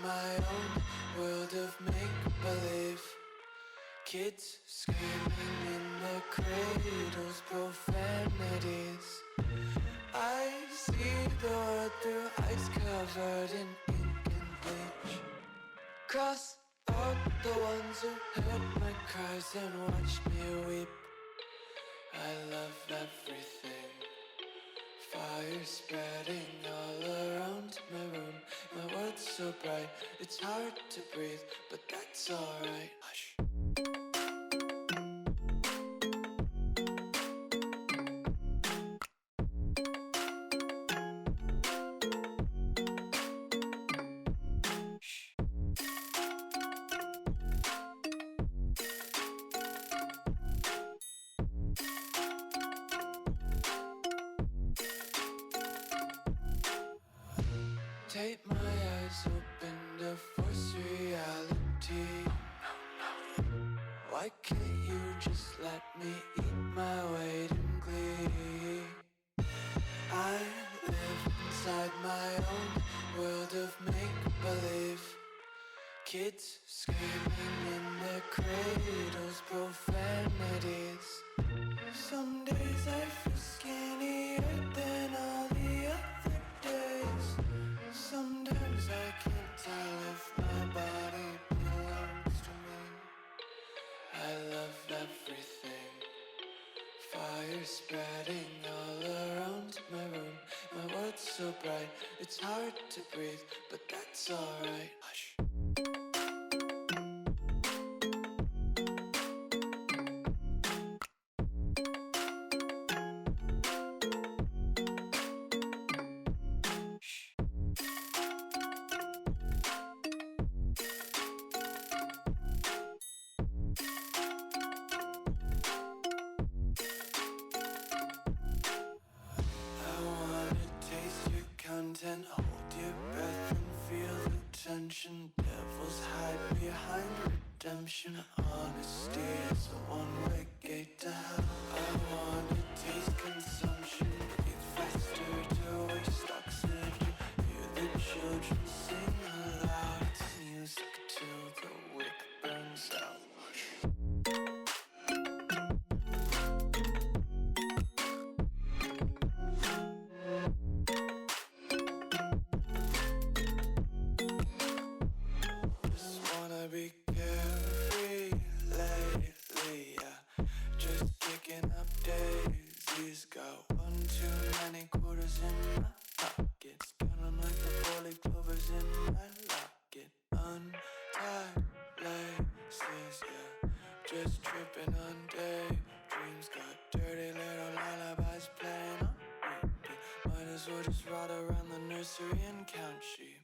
my own world of make-believe. Kids screaming in their cradles, profanities. I see the world through ice covered in ink and bleach. Cross out the ones who heard my cries and watched me weep. I love everything. Fire spreading all around my room. My world's so bright, it's hard to breathe, but that's alright. Hush. Take my eyes open to force reality. Why can't you just let me eat my weight in glee? I live inside my own world of make-believe. Kids screaming in their cradles, profanities. Some days I feel skinnier than all the other days. Sometimes I can't tell if my body belongs to me. I love everything. Fire spreading all around my room. My world's so bright, it's hard to breathe, but that's alright. Hush. Content, hold your breath and feel the tension. Devils hide behind redemption. Honesty is a one-way gate to hell. I wanna taste consumption. Breathe faster to waste oxygen. Hear the children sing aloud. It's music till the wick burns out. Be carefree lately, yeah. Just kicking up daisies. Got one too many quarters in my pockets. Counting like the four-leaf clovers in my locket. Untied laces, yeah. Just tripping on daydreams. Got dirty little lullabies playing on repeat. Might as well just ride around the nursery and count sheep.